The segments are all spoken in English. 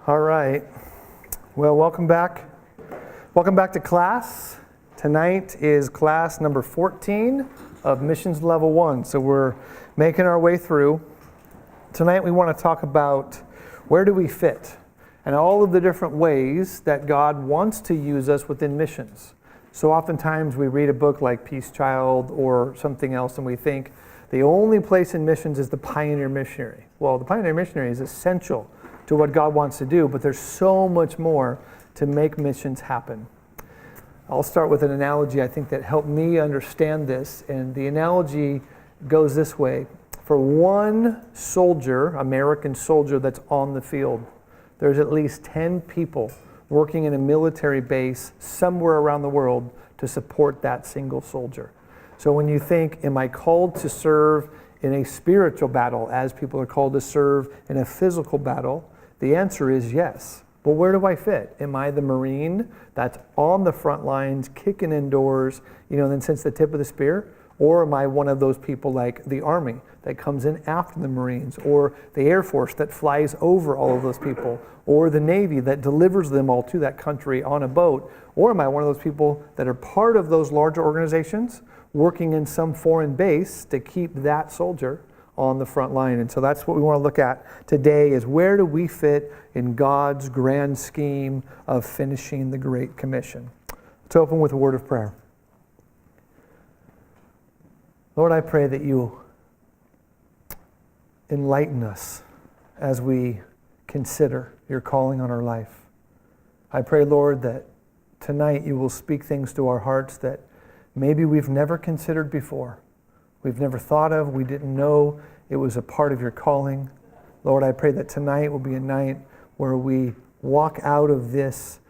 All right. Well, welcome back. Welcome back to class. Tonight is class number 14 of Missions Level 1. So we're making our way through. Tonight we want to talk about where do we fit and all of the different ways that God wants to use us within missions. So oftentimes we read a book like Peace Child or something else and we think the only place in missions is the pioneer missionary. Well, the pioneer missionary is essential to what God wants to do, but there's so much more to make missions happen. I'll start with an analogy I think that helped me understand this, and the analogy goes this way. For one soldier, American soldier that's on the field, there's at least 10 people working in a military base somewhere around the world to support that single soldier. So when you think, am I called to serve in a spiritual battle as people are called to serve in a physical battle? The answer is yes. But where do I fit? Am I the Marine that's on the front lines, kicking indoors, then since the tip of the spear? Or am I one of those people like the Army that comes in after the Marines, or the Air Force that flies over all of those people, or the Navy that delivers them all to that country on a boat? Or am I one of those people that are part of those larger organizations working in some foreign base to keep that soldier on the front line? And so that's what we want to look at today, is where do we fit in God's grand scheme of finishing the Great Commission. Let's open with a word of prayer. Lord, I pray that you enlighten us as we consider your calling on our life. I pray, Lord, that tonight you will speak things to our hearts that maybe we've never considered before. We've never thought of, we didn't know it was a part of your calling. Lord, I pray that tonight will be a night where we walk out of this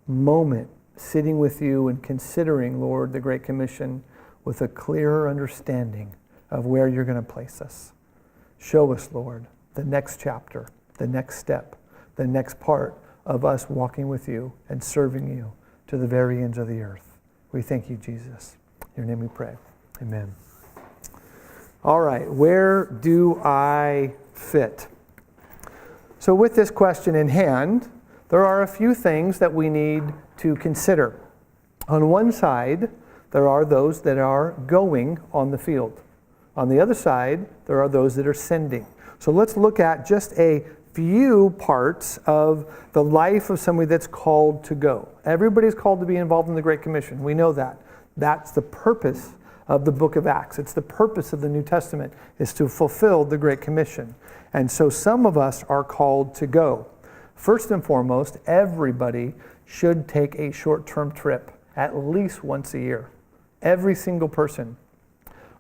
moment sitting with you and considering, Lord, the Great Commission with a clearer understanding of where you're going to place us. Show us, Lord, the next chapter, the next step, the next part of us walking with you and serving you to the very ends of the earth. We thank you, Jesus. In your name we pray. Amen. All right, where do I fit? So with this question in hand, there are a few things that we need to consider. On one side, there are those that are going on the field. On the other side, there are those that are sending. So let's look at just a few parts of the life of somebody that's called to go. Everybody's called to be involved in the Great Commission. We know that. That's the purpose of the book of Acts. It's the purpose of the New Testament, is to fulfill the Great Commission. And so some of us are called to go. First and foremost, everybody should take a short-term trip at least once a year. Every single person.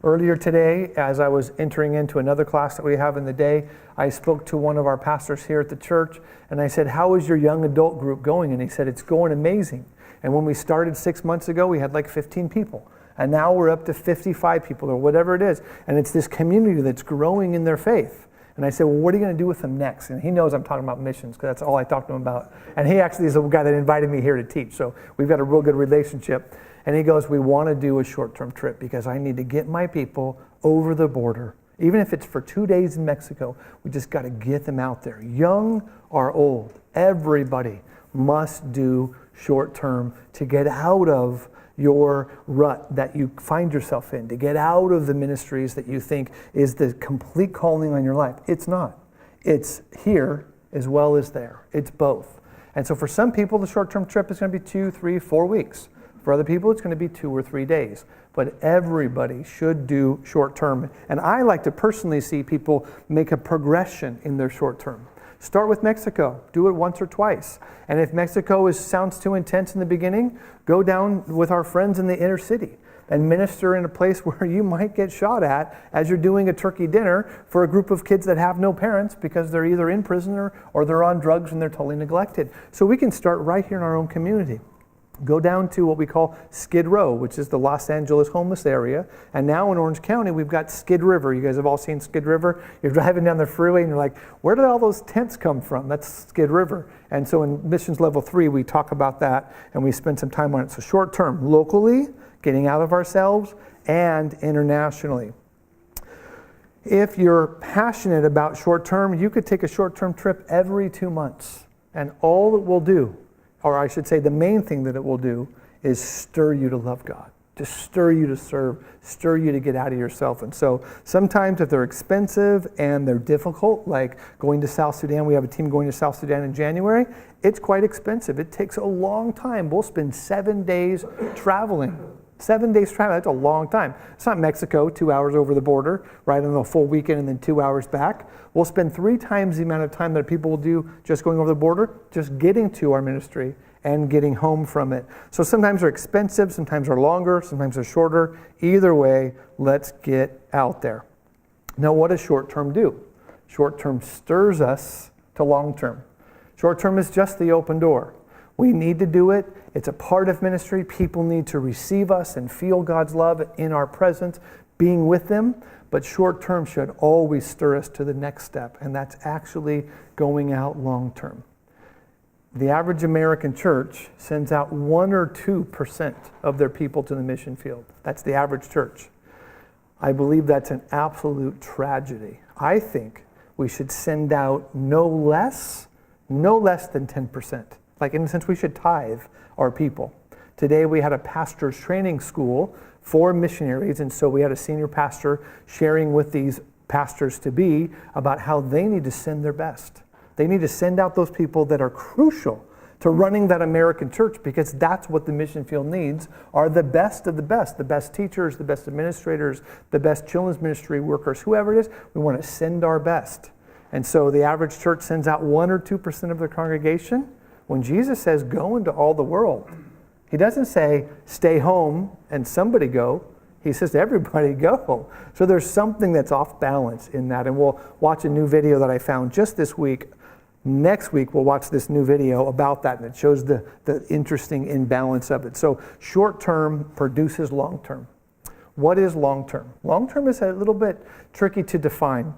Earlier today, as I was entering into another class that we have in the day, I spoke to one of our pastors here at the church, and I said, how is your young adult group going? And he said, it's going amazing. And when we started 6 months ago, we had like 15 people. And now we're up to 55 people or whatever it is. And it's this community that's growing in their faith. And I said, well, what are you going to do with them next? And he knows I'm talking about missions because that's all I talk to him about. And he actually is the guy that invited me here to teach. So we've got a real good relationship. And he goes, we want to do a short-term trip because I need to get my people over the border. Even if it's for 2 days in Mexico, we just got to get them out there. Young or old, everybody must do short-term to get out of your rut that you find yourself in, to get out of the ministries that you think is the complete calling on your life. It's not. It's here as well as there. It's both. And so for some people, the short-term trip is going to be 2, 3, 4 weeks. For other people, it's going to be 2 or 3 days. But everybody should do short-term. And I like to personally see people make a progression in their short-term. Start with Mexico. Do it once or twice. And if Mexico sounds too intense in the beginning, go down with our friends in the inner city and minister in a place where you might get shot at as you're doing a turkey dinner for a group of kids that have no parents because they're either in prison or they're on drugs and they're totally neglected. So we can start right here in our own community. Go down to what we call Skid Row, which is the Los Angeles homeless area. And now in Orange County, we've got Skid River. You guys have all seen Skid River. You're driving down the freeway and you're like, where did all those tents come from? That's Skid River. And so in Missions Level 3, we talk about that and we spend some time on it. So short term, locally, getting out of ourselves, and internationally. If you're passionate about short term, you could take a short term trip every 2 months. And all it will do, or I should say the main thing that it will do, is stir you to love God, to stir you to serve, stir you to get out of yourself. And so sometimes if they're expensive and they're difficult, like going to South Sudan, we have a team going to South Sudan in January, it's quite expensive. It takes a long time. We'll spend 7 days traveling. 7 days traveling, that's a long time. It's not Mexico, 2 hours over the border, right on a full weekend and then 2 hours back. We'll spend 3 times the amount of time that people will do just going over the border, just getting to our ministry and getting home from it. So sometimes they're expensive, sometimes they're longer, sometimes they're shorter. Either way, let's get out there. Now, what does short-term do? Short-term stirs us to long-term. Short-term is just the open door. We need to do it. It's a part of ministry. People need to receive us and feel God's love in our presence, being with them. But short-term should always stir us to the next step, and that's actually going out long-term. The average American church sends out 1 or 2% of their people to the mission field. That's the average church. I believe that's an absolute tragedy. I think we should send out no less than 10%. Like, in a sense, we should tithe our people. Today we had a pastor's training school for missionaries, and so we had a senior pastor sharing with these pastors-to-be about how they need to send their best. They need to send out those people that are crucial to running that American church, because that's what the mission field needs, are the best of the best teachers, the best administrators, the best children's ministry workers, whoever it is. We want to send our best. And so the average church sends out 1 or 2% of their congregation. When Jesus says, go into all the world, he doesn't say, stay home and somebody go. He says, everybody go. So there's something that's off balance in that. And we'll watch a new video that I found just this week. Next week, we'll watch this new video about that, and it shows the interesting imbalance of it. So short-term produces long-term. What is long-term? Long-term is a little bit tricky to define.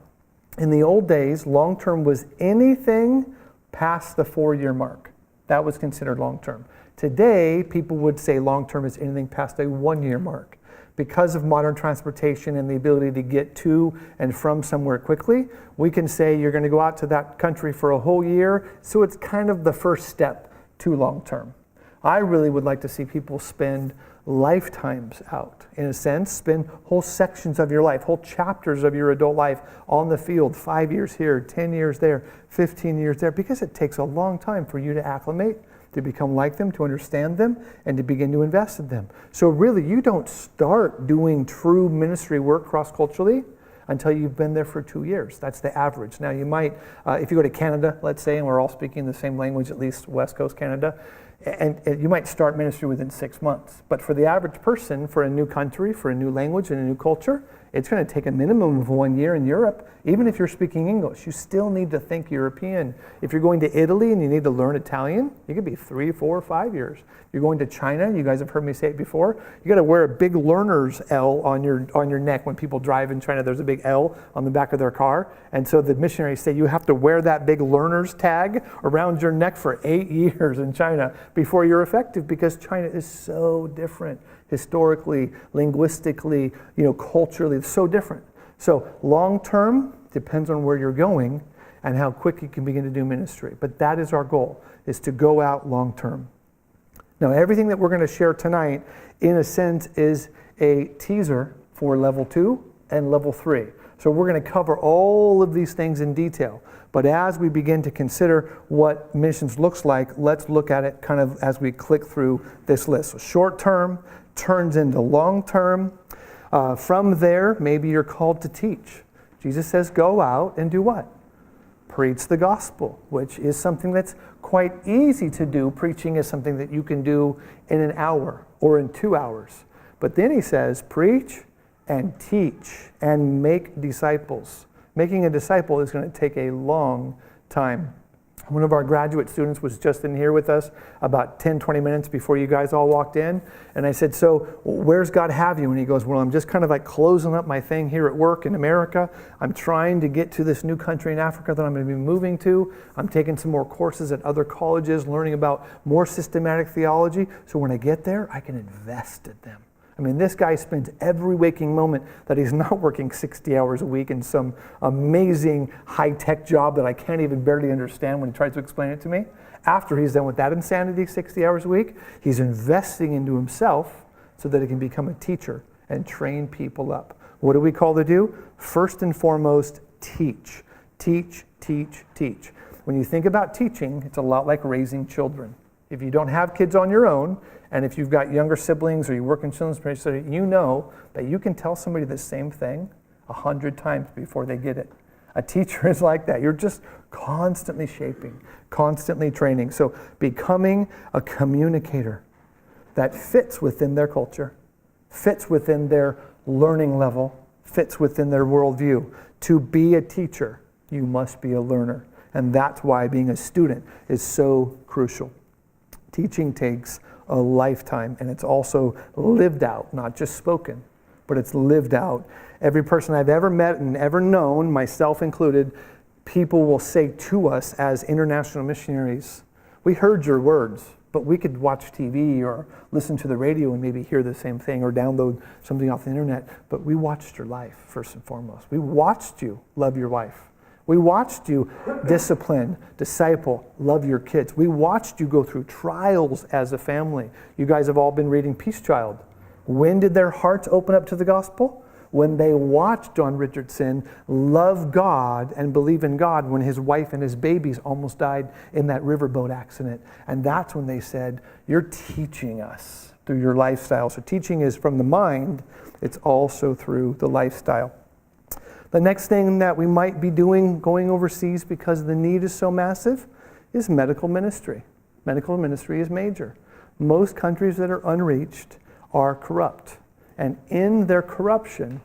In the old days, long-term was anything past the 4-year mark. That was considered long-term. Today, people would say long-term is anything past a 1-year mark. Because of modern transportation and the ability to get to and from somewhere quickly, we can say you're going to go out to that country for a whole year. So it's kind of the first step to long-term. I really would like to see people spend lifetimes out, in a sense, spend whole sections of your life, whole chapters of your adult life on the field, 5 years here, 10 years there, 15 years there, because it takes a long time for you to acclimate, to become like them, to understand them, and to begin to invest in them. So really, you don't start doing true ministry work cross-culturally until you've been there for 2 years. That's the average. Now you might, if you go to Canada, let's say, and we're all speaking the same language, at least West Coast Canada, and you might start ministry within 6 months. But for the average person, for a new country, for a new language and a new culture, it's going to take a minimum of 1 year in Europe. Even if you're speaking English, you still need to think European. If you're going to Italy and you need to learn Italian, it could be 3, 4, 5 years. If you're going to China, you guys have heard me say it before, you got to wear a big learner's L on your neck. When people drive in China, there's a big L on the back of their car. And so the missionaries say you have to wear that big learner's tag around your neck for 8 years in China before you're effective, because China is so different. Historically, linguistically, culturally, it's so different. So long-term depends on where you're going and how quick you can begin to do ministry. But that is our goal, is to go out long-term. Now, everything that we're going to share tonight, in a sense, is a teaser for level 2 and level 3. So we're going to cover all of these things in detail. But as we begin to consider what missions looks like, let's look at it kind of as we click through this list. So short-term turns into long-term. From there, maybe you're called to teach. Jesus says, go out and do what? Preach the gospel, which is something that's quite easy to do. Preaching is something that you can do in an hour or in 2 hours. But then he says, preach and teach and make disciples. Making a disciple is going to take a long time. One of our graduate students was just in here with us about 10, 20 minutes before you guys all walked in. And I said, so where's God have you? And he goes, well, I'm just kind of like closing up my thing here at work in America. I'm trying to get to this new country in Africa that I'm going to be moving to. I'm taking some more courses at other colleges, learning about more systematic theology. So when I get there, I can invest in them. I mean, this guy spends every waking moment that he's not working 60 hours a week in some amazing high-tech job that I can't even barely understand when he tries to explain it to me. After he's done with that insanity, 60 hours a week, he's investing into himself so that he can become a teacher and train people up. What do we call to do? First and foremost, teach. Teach, teach, teach. When you think about teaching, it's a lot like raising children. If you don't have kids on your own, and if you've got younger siblings or you work in children's ministry, you know that you can tell somebody the same thing 100 times before they get it. A teacher is like that. You're just constantly shaping, constantly training. So becoming a communicator that fits within their culture, fits within their learning level, fits within their worldview. To be a teacher, you must be a learner. And that's why being a student is so crucial. Teaching takes a lifetime, and it's also lived out, not just spoken, but it's lived out. Every person I've ever met and ever known, myself included, people will say to us as international missionaries, we heard your words, but we could watch TV or listen to the radio and maybe hear the same thing or download something off the internet, but we watched your life first and foremost. We watched you love your wife. We watched you discipline, disciple, love your kids. We watched you go through trials as a family. You guys have all been reading Peace Child. When did their hearts open up to the gospel? When they watched John Richardson love God and believe in God when his wife and his babies almost died in that riverboat accident. And that's when they said, you're teaching us through your lifestyle. So teaching is from the mind, it's also through the lifestyle. The next thing that we might be doing going overseas because the need is so massive is medical ministry. Medical ministry is major. Most countries that are unreached are corrupt. And in their corruption,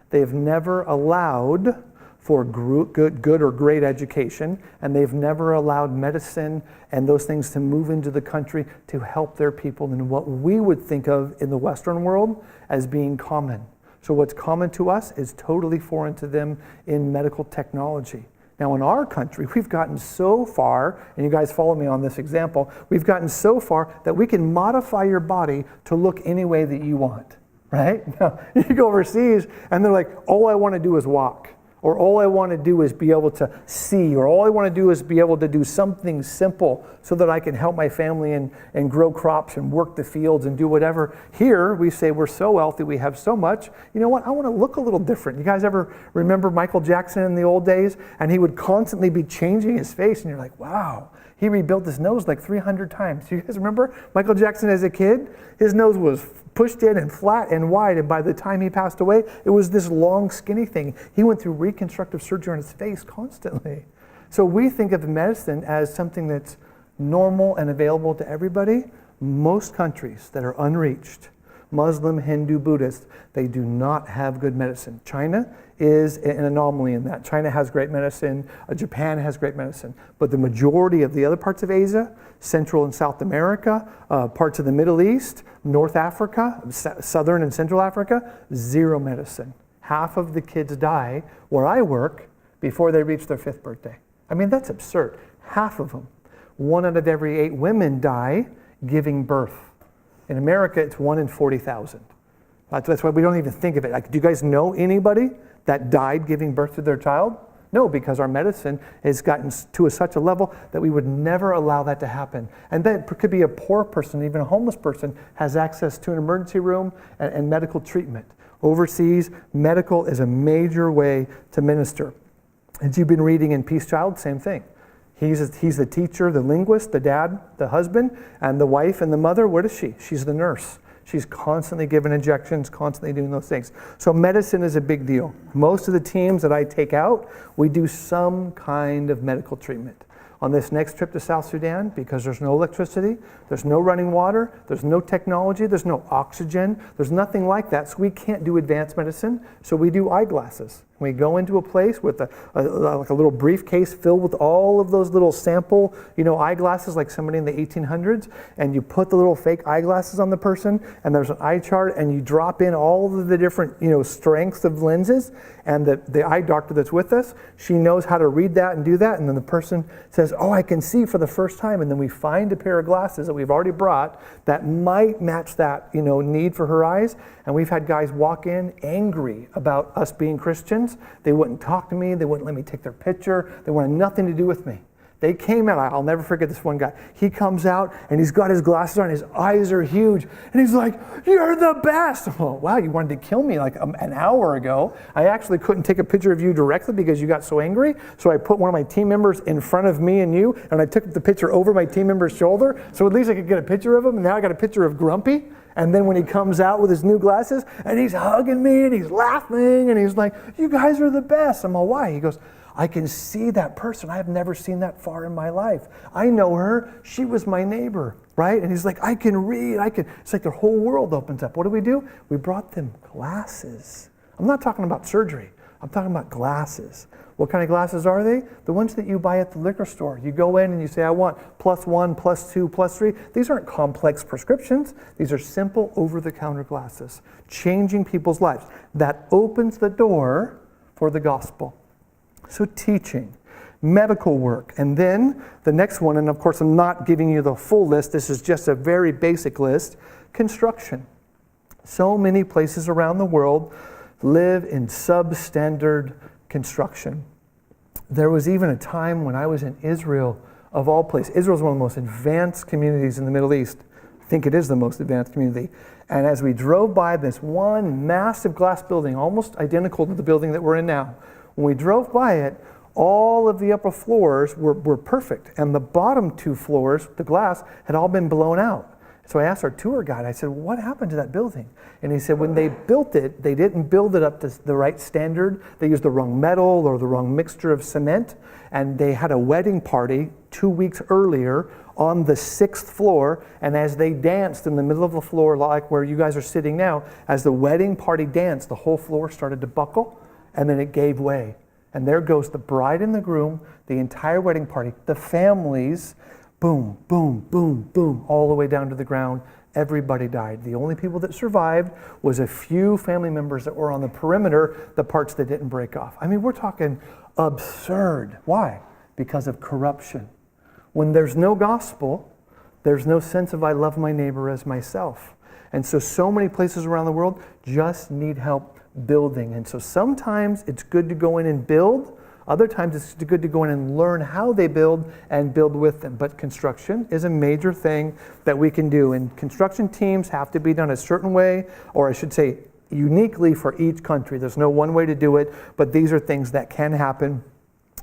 they've never allowed for good or great education, and they've never allowed medicine and those things to move into the country to help their people in what we would think of in the Western world as being common. So what's common to us is totally foreign to them in medical technology. Now in our country, we've gotten so far, and you guys follow me on this example, we've gotten so far that we can modify your body to look any way that you want, right? Now, you go overseas and they're like, all I want to do is walk. Or all I want to do is be able to see, or all I want to do is be able to do something simple so that I can help my family and grow crops and work the fields and do whatever. Here, we say we're so wealthy, we have so much. You know what? I want to look a little different. You guys ever remember Michael Jackson in the old days? And he would constantly be changing his face, and you're like, wow. He rebuilt his nose like 300 times. You guys remember Michael Jackson as a kid? His nose was pushed in and flat and wide, and by the time he passed away, it was this long, skinny thing. He went through reconstructive surgery on his face constantly. So we think of medicine as something that's normal and available to everybody. Most countries that are unreached, Muslim, Hindu, Buddhist, they do not have good medicine. China is an anomaly in that. China has great medicine, Japan has great medicine, but the majority of the other parts of Asia, Central and South America, parts of the Middle East, North Africa, Southern and Central Africa, zero medicine. Half of the kids die where I work before they reach their 5th birthday. I mean, that's absurd. Half of them. 1 out of every 8 women die giving birth. In America, it's 1 in 40,000. That's why we don't even think of it. Like, do you guys know anybody that died giving birth to their child? No, because our medicine has gotten to such a level that we would never allow that to happen. And that could be a poor person, even a homeless person, has access to an emergency room and medical treatment. Overseas, medical is a major way to minister. As you've been reading in Peace Child, same thing. He's the teacher, the linguist, the dad, the husband, and the wife and the mother. What is she? She's the nurse. She's constantly giving injections, constantly doing those things. So medicine is a big deal. Most of the teams that I take out, we do some kind of medical treatment. On this next trip to South Sudan, because there's no electricity, there's no running water, there's no technology, there's no oxygen, there's nothing like that, so we can't do advanced medicine, so we do eyeglasses. We go into a place with like a little briefcase filled with all of those little sample, eyeglasses like somebody in the 1800s, and you put the little fake eyeglasses on the person, and there's an eye chart, and you drop in all of the different, strengths of lenses, and the eye doctor that's with us, she knows how to read that and do that, and then the person says, oh, I can see for the first time, and then we find a pair of glasses that we've already brought that might match that, need for her eyes, and we've had guys walk in angry about us being Christians. They wouldn't talk to me. They wouldn't let me take their picture. They wanted nothing to do with me. They came out. I'll never forget this one guy. He comes out and he's got his glasses on. His eyes are huge. And he's like, you're the best. Oh, wow, you wanted to kill me like an hour ago. I actually couldn't take a picture of you directly because you got so angry. So I put one of my team members in front of me and you, and I took the picture over my team member's shoulder. So at least I could get a picture of him. And now I got a picture of Grumpy. And then when he comes out with his new glasses and he's hugging me and he's laughing and he's like, you guys are the best. I'm all, why? He goes, I can see that person. I have never seen that far in my life. I know her. She was my neighbor, right? And he's like, I can read. It's like their whole world opens up. What do? We brought them glasses. I'm not talking about surgery. I'm talking about glasses. What kind of glasses are they? The ones that you buy at the liquor store. You go in and you say, I want +1, +2, +3. These aren't complex prescriptions. These are simple over-the-counter glasses, changing people's lives. That opens the door for the gospel. So teaching, medical work, and then the next one, and of course I'm not giving you the full list, this is just a very basic list, construction. So many places around the world live in substandard construction. There was even a time when I was in Israel, of all places. Israel is one of the most advanced communities in the Middle East. I think it is the most advanced community. And as we drove by this one massive glass building, almost identical to the building that we're in now, when we drove by it, all of the upper floors were perfect. And the bottom 2 floors, the glass, had all been blown out. So I asked our tour guide, I said, what happened to that building? And he said, when they built it, they didn't build it up to the right standard. They used the wrong metal or the wrong mixture of cement. And they had a wedding party 2 weeks earlier on the 6th floor. And as they danced in the middle of the floor, like where you guys are sitting now, as the wedding party danced, the whole floor started to buckle and then it gave way. And there goes the bride and the groom, the entire wedding party, the families, boom, boom, boom, boom, all the way down to the ground. Everybody died. The only people that survived was a few family members that were on the perimeter, the parts that didn't break off. I mean, we're talking absurd. Why? Because of corruption. When there's no gospel, there's no sense of I love my neighbor as myself. And so many places around the world just need help building. And so sometimes it's good to go in and build. Other times it's good to go in and learn how they build and build with them. But construction is a major thing that we can do. And construction teams have to be done a certain way, or I should say uniquely for each country. There's no one way to do it, but these are things that can happen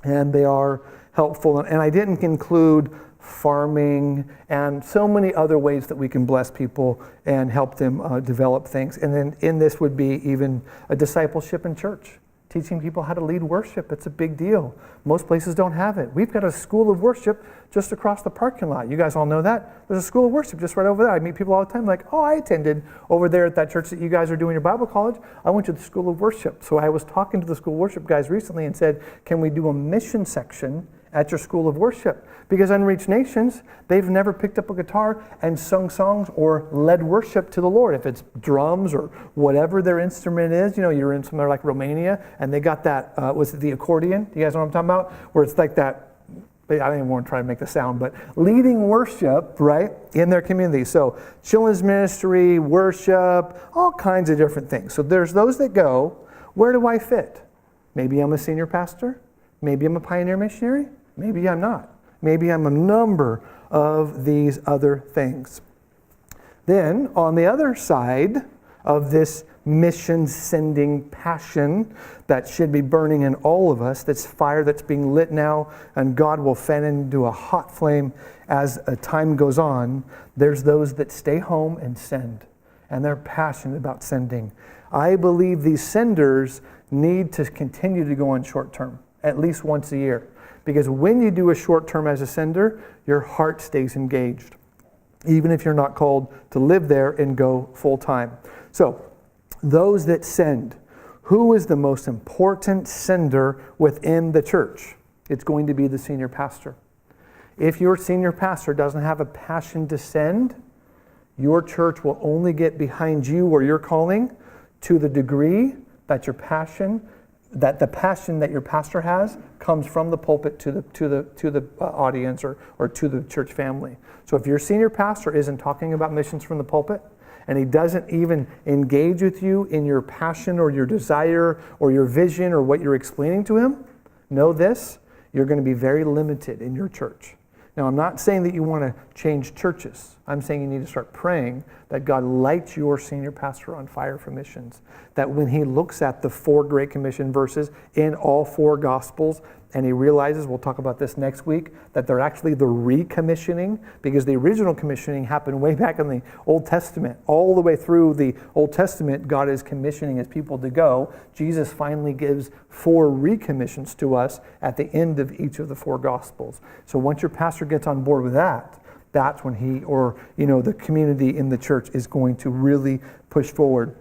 and they are helpful. And I didn't include farming and so many other ways that we can bless people and help them develop things. And then in this would be even a discipleship in church. Teaching people how to lead worship, it's a big deal. Most places don't have it. We've got a school of worship just across the parking lot. You guys all know that? There's a school of worship just right over there. I meet people all the time like, oh, I attended over there at that church that you guys are doing your Bible college. I went to the school of worship. So I was talking to the school of worship guys recently and said, can we do a mission section at your school of worship? Because Unreached Nations, they've never picked up a guitar and sung songs or led worship to the Lord. If it's drums or whatever their instrument is, you're in somewhere like Romania and they got that, was it the accordion? Do you guys know what I'm talking about? Where it's like that, I don't even want to try to make the sound, but leading worship, right, in their community. So children's ministry, worship, all kinds of different things. So there's those that go, where do I fit? Maybe I'm a senior pastor. Maybe I'm a pioneer missionary. Maybe I'm not. Maybe I'm a number of these other things. Then, on the other side of this mission-sending passion that should be burning in all of us, that's fire that's being lit now, and God will fan into a hot flame as time goes on, there's those that stay home and send, and they're passionate about sending. I believe these senders need to continue to go on short term, at least once a year. Because when you do a short term as a sender, your heart stays engaged, even if you're not called to live there and go full time. So, those that send, who is the most important sender within the church? It's going to be the senior pastor. If your senior pastor doesn't have a passion to send, your church will only get behind you or your calling to the degree that the passion that your pastor has comes from the pulpit to the audience or to the church family. So if your senior pastor isn't talking about missions from the pulpit, and he doesn't even engage with you in your passion or your desire or your vision or what you're explaining to him, know this, you're going to be very limited in your church. Now, I'm not saying that you want to change churches. I'm saying you need to start praying that God lights your senior pastor on fire for missions. That when he looks at the 4 Great Commission verses in all 4 Gospels, and he realizes, we'll talk about this next week, that they're actually the recommissioning, because the original commissioning happened way back in the Old Testament. All the way through the Old Testament, God is commissioning his people to go. Jesus finally gives 4 recommissions to us at the end of each of the 4 Gospels. So once your pastor gets on board with that, that's when he or the community in the church is going to really push forward.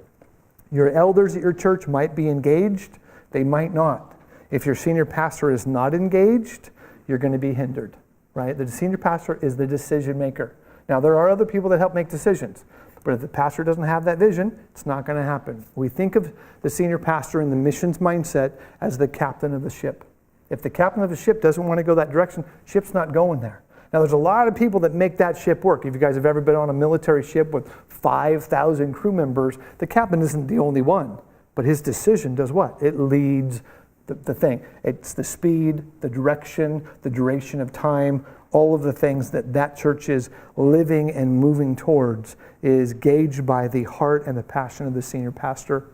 Your elders at your church might be engaged, they might not. If your senior pastor is not engaged, you're going to be hindered, right? The senior pastor is the decision maker. Now, there are other people that help make decisions, but if the pastor doesn't have that vision, it's not going to happen. We think of the senior pastor in the missions mindset as the captain of the ship. If the captain of the ship doesn't want to go that direction, ship's not going there. Now, there's a lot of people that make that ship work. If you guys have ever been on a military ship with 5,000 crew members, the captain isn't the only one, but his decision does what? It leads the thing. It's the speed, the direction, the duration of time, all of the things that church is living and moving towards is gauged by the heart and the passion of the senior pastor.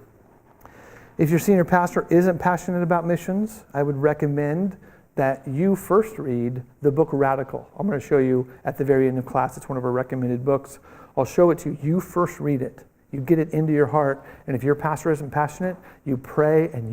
If your senior pastor isn't passionate about missions, I would recommend that you first read the book Radical. I'm going to show you at the very end of class. It's one of our recommended books. I'll show it to you. You first read it. You get it into your heart, and if your pastor isn't passionate, you pray and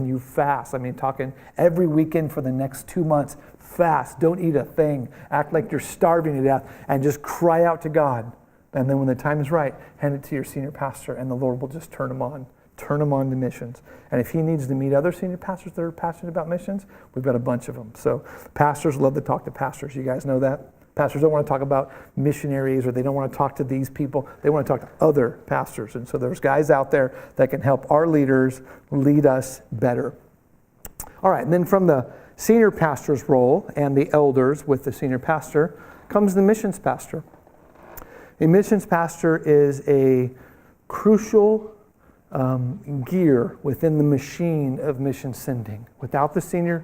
you fast. I mean, talking every weekend for the next 2 months, fast. Don't eat a thing. Act like you're starving to death, and just cry out to God. And then when the time is right, hand it to your senior pastor, and the Lord will just turn them on to missions. And if he needs to meet other senior pastors that are passionate about missions, we've got a bunch of them. So pastors love to talk to pastors. You guys know that? Pastors don't want to talk about missionaries, or they don't want to talk to these people. They want to talk to other pastors. And so there's guys out there that can help our leaders lead us better. All right, and then from the senior pastor's role and the elders with the senior pastor comes the missions pastor. A missions pastor is a crucial gear within the machine of mission sending. Without the senior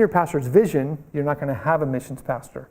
pastor's vision, you're not going to have a missions pastor.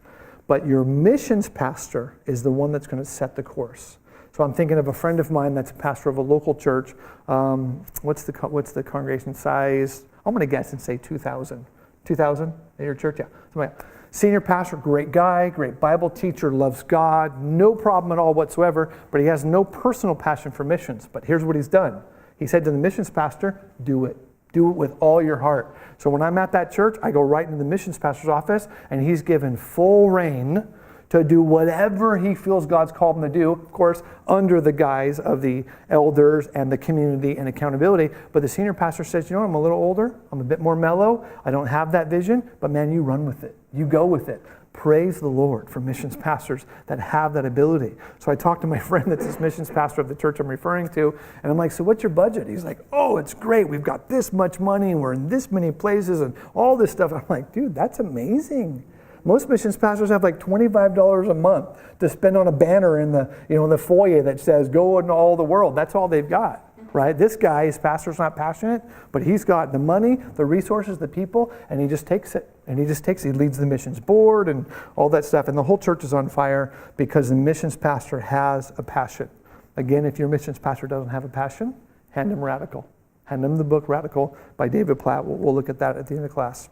But your missions pastor is the one that's going to set the course. So I'm thinking of a friend of mine that's a pastor of a local church. What's the congregation size? I'm going to guess and say 2,000. 2,000 at your church? Yeah. Senior pastor, great guy, great Bible teacher, loves God, no problem at all whatsoever, but he has no personal passion for missions. But here's what he's done. He said to the missions pastor, do it. Do it with all your heart. So when I'm at that church, I go right into the missions pastor's office, and he's given full reign to do whatever he feels God's called him to do, of course, under the guise of the elders and the community and accountability. But the senior pastor says, I'm a little older, I'm a bit more mellow, I don't have that vision, but man, you run with it. You go with it. Praise the Lord for missions pastors that have that ability. So I talked to my friend that's this missions pastor of the church I'm referring to, and I'm like, so what's your budget? He's like, oh, it's great. We've got this much money, and we're in this many places, and all this stuff. I'm like, dude, that's amazing. Most missions pastors have like $25 a month to spend on a banner in the foyer that says, go into all the world. That's all they've got. Right? This guy, his pastor's not passionate, but he's got the money, the resources, the people, and he just takes it. And he leads the missions board and all that stuff. And the whole church is on fire because the missions pastor has a passion. Again, if your missions pastor doesn't have a passion, hand him Radical. Hand him the book Radical by David Platt. We'll look at that at the end of class.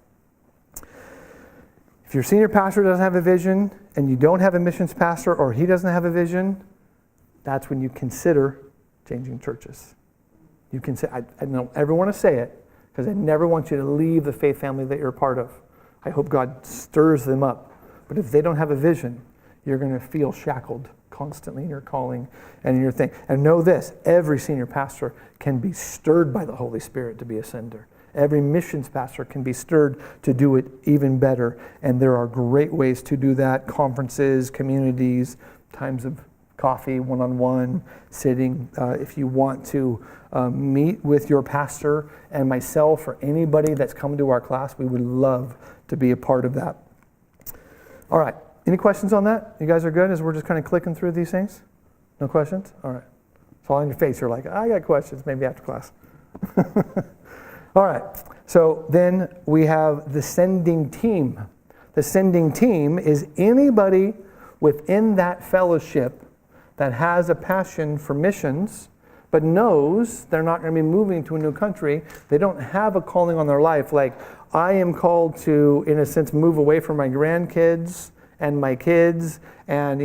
If your senior pastor doesn't have a vision and you don't have a missions pastor or he doesn't have a vision, that's when you consider changing churches. You can say, I don't ever want to say it because I never want you to leave the faith family that you're a part of. I hope God stirs them up. But if they don't have a vision, you're going to feel shackled constantly in your calling and in your thing. And know this, every senior pastor can be stirred by the Holy Spirit to be a sender. Every missions pastor can be stirred to do it even better. And there are great ways to do that. Conferences, communities, times of coffee, one-on-one, sitting. If you want to meet with your pastor and myself or anybody that's come to our class, we would love to be a part of that. All right. Any questions on that? You guys are good as we're just kind of clicking through these things? No questions? All right. It's all on your face. You're like, I got questions, maybe after class. All right. So then we have the sending team. The sending team is anybody within that fellowship that has a passion for missions, but knows they're not going to be moving to a new country. They don't have a calling on their life. Like, I am called to, in a sense, move away from my grandkids and my kids and,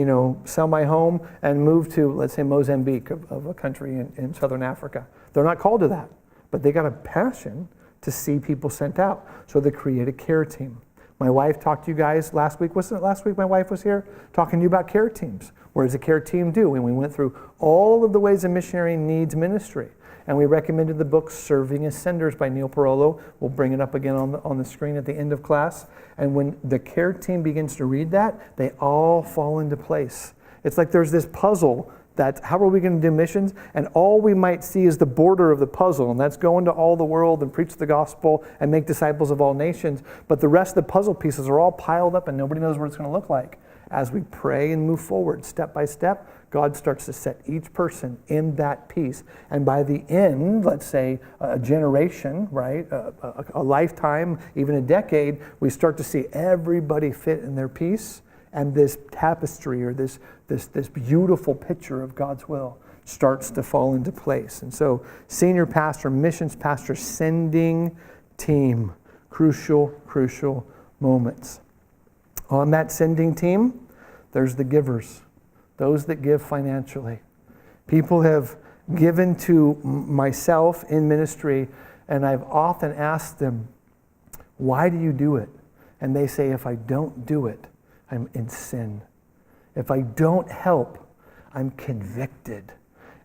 sell my home and move to, let's say, Mozambique, of a country in southern Africa. They're not called to that, but they got a passion to see people sent out. So they create a care team. My wife talked to you guys last week. Wasn't it last week my wife was here talking to you about care teams? What does a care team do? And we went through all of the ways a missionary needs ministry. And we recommended the book Serving as Senders by Neil Parolo. We'll bring it up again on the screen at the end of class. And when the care team begins to read that, they all fall into place. It's like there's this puzzle that how are we going to do missions? And all we might see is the border of the puzzle, and that's go into all the world and preach the gospel and make disciples of all nations. But the rest of the puzzle pieces are all piled up and nobody knows what it's going to look like. As we pray and move forward step by step, God starts to set each person in that piece. And by the end, let's say a generation, right, a lifetime, even a decade, we start to see everybody fit in their piece. And this tapestry or this beautiful picture of God's will starts to fall into place. And so senior pastor, missions pastor, sending team, crucial moments. On that sending team, there's the givers, those that give financially. People have given to myself in ministry, and I've often asked them, why do you do it? And they say, if I don't do it, I'm in sin. If I don't help, I'm convicted.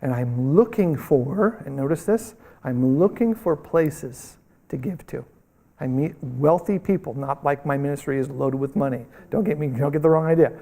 And I'm looking for, and notice this, I'm looking for places to give to. I meet wealthy people, not like my ministry is loaded with money. Don't get the wrong idea.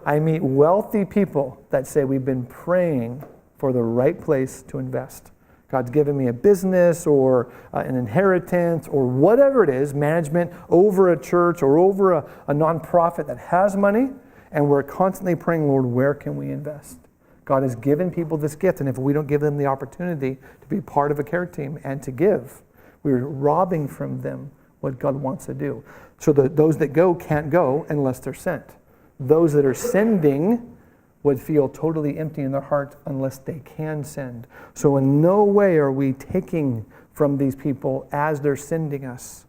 I meet wealthy people that say we've been praying for the right place to invest. God's given me a business or an inheritance or whatever it is, management over a church or over a nonprofit that has money, and we're constantly praying, Lord, where can we invest? God has given people this gift, and if we don't give them the opportunity to be part of a care team and to give, we're robbing from them what God wants to do. So those that go can't go unless they're sent. Those that are sending would feel totally empty in their heart unless they can send. So in no way are we taking from these people as they're sending us.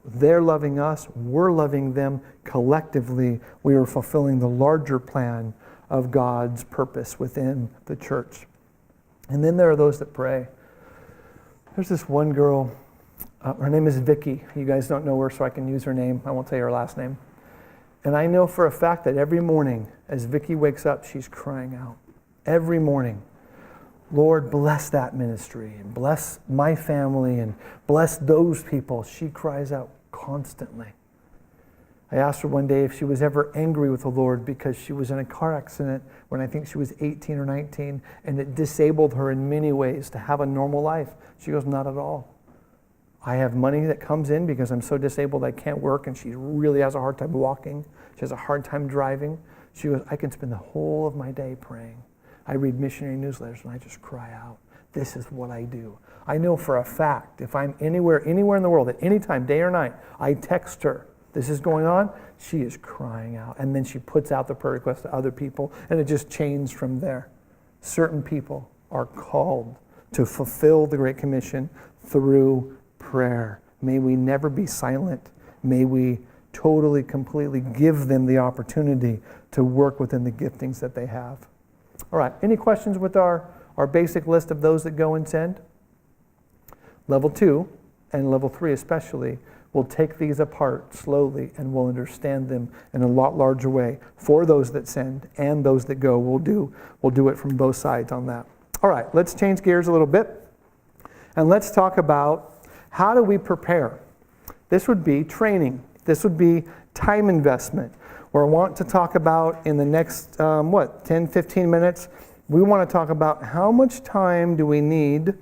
They're loving us, we're loving them. Collectively, we are fulfilling the larger plan of God's purpose within the church. And then there are those that pray. There's this one girl, her name is Vicky. You guys don't know her, so I can use her name. I won't say her last name. And I know for a fact that every morning as Vicky wakes up, she's crying out. Every morning, Lord, bless that ministry and bless my family and bless those people. She cries out constantly. I asked her one day if she was ever angry with the Lord because she was in a car accident when I think she was 18 or 19, and it disabled her in many ways to have a normal life. She goes, not at all. I have money that comes in because I'm so disabled I can't work, and she really has a hard time walking. She has a hard time driving. She goes, I can spend the whole of my day praying. I read missionary newsletters and I just cry out. This is what I do. I know for a fact if I'm anywhere in the world at any time, day or night, I text her, this is going on, she is crying out. And then she puts out the prayer request to other people, and it just chains from there. Certain people are called to fulfill the Great Commission through prayer. May we never be silent. May we totally, completely give them the opportunity to work within the giftings that they have. All right, any questions with our basic list of those that go and send? Level 2 and level 3 especially, we'll take these apart slowly and we'll understand them in a lot larger way. For those that send and those that go, we'll do it from both sides on that. All right, let's change gears a little bit. And let's talk about how do we prepare. This would be training. This would be time investment. Where I want to talk about in the next, 10, 15 minutes, we want to talk about how much time do we need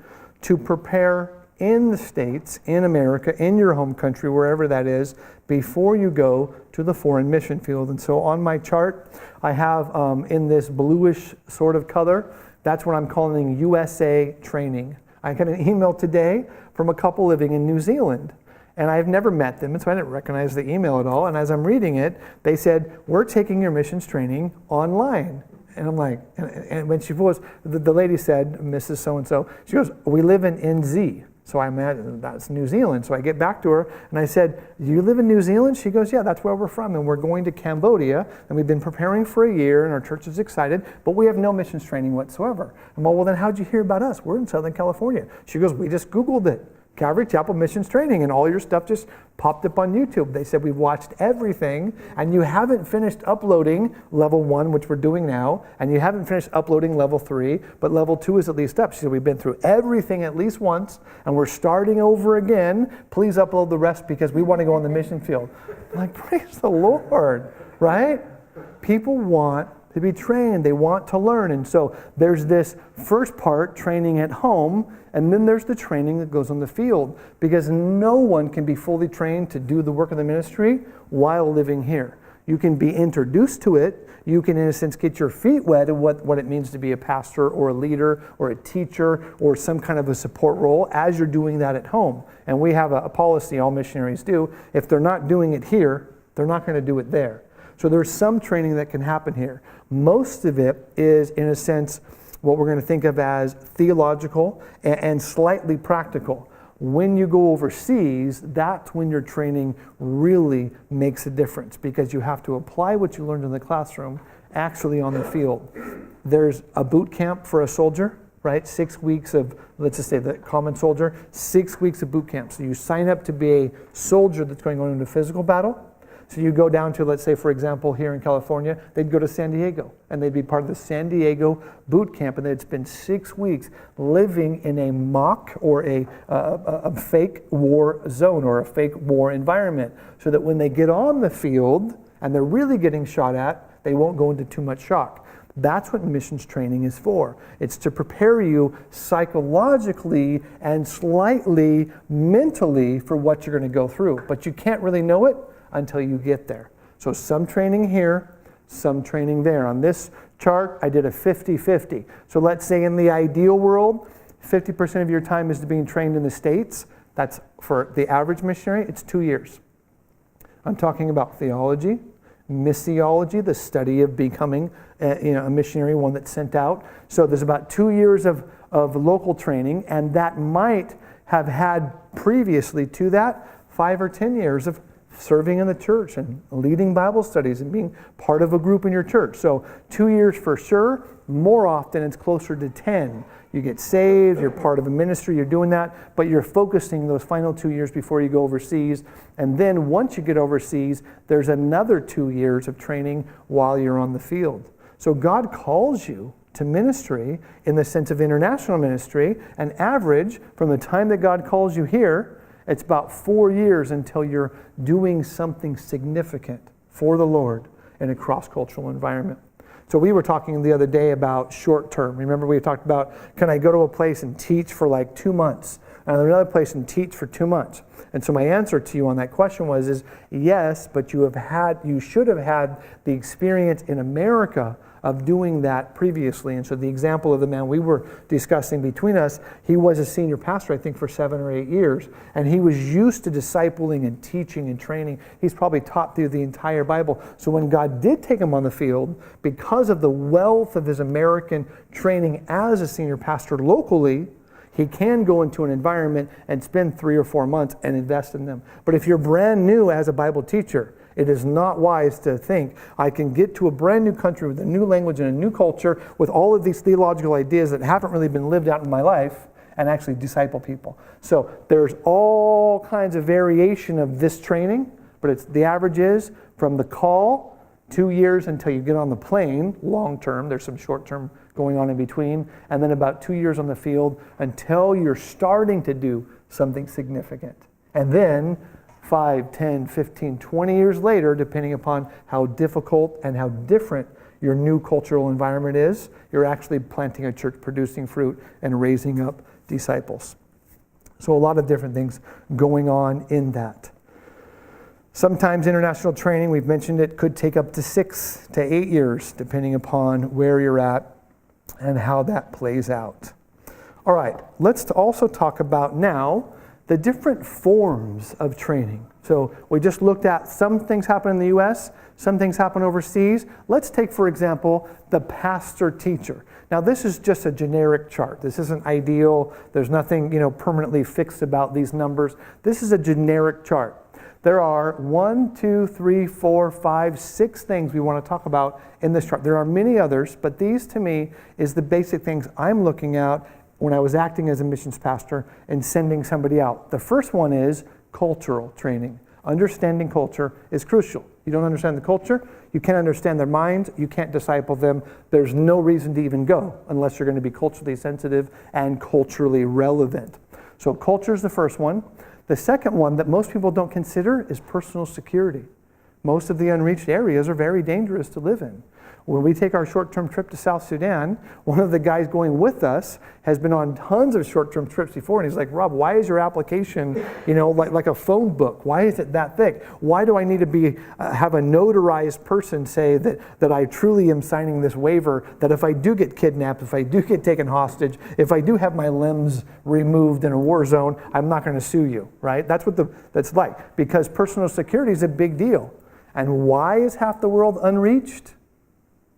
to prepare in the States, in America, in your home country, wherever that is, before you go to the foreign mission field. And so on my chart, I have in this bluish sort of color, that's what I'm calling USA training. I got an email today from a couple living in New Zealand. And I've never met them, and so I didn't recognize the email at all. And as I'm reading it, they said, we're taking your missions training online. And I'm like, and when she was, the lady said, Mrs. So-and-so, she goes, we live in NZ. So I imagine that's New Zealand. So I get back to her and I said, you live in New Zealand? She goes, yeah, that's where we're from. And we're going to Cambodia. And we've been preparing for a year and our church is excited, but we have no missions training whatsoever. I'm like, well, then how'd you hear about us? We're in Southern California. She goes, we just Googled it. Calvary Chapel Missions Training, and all your stuff just popped up on YouTube. They said, we've watched everything, and you haven't finished uploading level 1, which we're doing now, and you haven't finished uploading level 3, but level 2 is at least up. She said, we've been through everything at least once, and we're starting over again. Please upload the rest because we want to go on the mission field. I'm like, praise the Lord, right? People want to be trained. They want to learn. And so there's this first part, training at home, and then there's the training that goes on the field, because no one can be fully trained to do the work of the ministry while living here. You can be introduced to it. You can, in a sense, get your feet wet at what it means to be a pastor or a leader or a teacher or some kind of a support role as you're doing that at home. And we have a policy all missionaries do. If they're not doing it here, they're not going to do it there. So there's some training that can happen here. Most of it is, in a sense, what we're going to think of as theological and slightly practical. When you go overseas, that's when your training really makes a difference, because you have to apply what you learned in the classroom actually on the field. There's a boot camp for a soldier, right? 6 weeks of, let's just say the common soldier, 6 weeks of boot camp. So you sign up to be a soldier that's going on into physical battle. So you go down to, let's say, for example, here in California, they'd go to San Diego, and they'd be part of the San Diego boot camp, and they'd spend 6 weeks living in a mock or a fake war zone or a fake war environment, so that when they get on the field and they're really getting shot at, they won't go into too much shock. That's what missions training is for. It's to prepare you psychologically and slightly mentally for what you're going to go through, but you can't really know it until you get there. So some training here, some training there. On this chart, I did a 50-50. So let's say in the ideal world, 50% of your time is being trained in the States. That's for the average missionary, it's 2 years. I'm talking about theology, missiology, the study of becoming a missionary, one that's sent out. So there's about 2 years of local training, and that might have had previously to that 5 or 10 years of serving in the church and leading Bible studies and being part of a group in your church. So 2 years for sure. More often it's closer to 10. You get saved, you're part of a ministry, you're doing that, but you're focusing those final 2 years before you go overseas. And then once you get overseas, there's another 2 years of training while you're on the field. So God calls you to ministry in the sense of international ministry. An average from the time that God calls you here, it's about 4 years until you're doing something significant for the Lord in a cross-cultural environment. So we were talking the other day about short term. Remember we talked about, can I go to a place and teach for like 2 months? And another place and teach for 2 months? And so my answer to you on that question is yes, but you should have had the experience in America of doing that previously. And so the example of the man we were discussing between us, he was a senior pastor, I think, for 7 or 8 years, and he was used to discipling and teaching and training. He's probably taught through the entire Bible. So when God did take him on the field, because of the wealth of his American training as a senior pastor locally, he can go into an environment and spend 3 or 4 months and invest in them. But if you're brand new as a Bible teacher, it is not wise to think, I can get to a brand new country with a new language and a new culture with all of these theological ideas that haven't really been lived out in my life, and actually disciple people. So there's all kinds of variation of this training, but the average is from the call, 2 years until you get on the plane, long term. There's some short term going on in between, and then about 2 years on the field until you're starting to do something significant. And then 5, 10, 15, 20 years later, depending upon how difficult and how different your new cultural environment is, you're actually planting a church, producing fruit, and raising up disciples. So a lot of different things going on in that. Sometimes international training, we've mentioned it, could take up to 6 to 8 years, depending upon where you're at and how that plays out. All right, let's also talk about now the different forms of training. So we just looked at some things happen in the U.S., some things happen overseas. Let's take, for example, the pastor-teacher. Now, this is just a generic chart. This isn't ideal. There's nothing, permanently fixed about these numbers. This is a generic chart. There are 1, 2, 3, 4, 5, 6 things we want to talk about in this chart. There are many others, but these to me is the basic things I'm looking at when I was acting as a missions pastor and sending somebody out. The first one is cultural training. Understanding culture is crucial. You don't understand the culture, you can't understand their minds, you can't disciple them. There's no reason to even go unless you're going to be culturally sensitive and culturally relevant. So culture is the first one. The second one that most people don't consider is personal security. Most of the unreached areas are very dangerous to live in. When we take our short-term trip to South Sudan, one of the guys going with us has been on tons of short-term trips before, and he's like, Rob, why is your application, like a phone book? Why is it that thick? Why do I need to have a notarized person say that I truly am signing this waiver, that if I do get kidnapped, if I do get taken hostage, if I do have my limbs removed in a war zone, I'm not going to sue you, right? That's what that's like, because personal security is a big deal. And why is half the world unreached?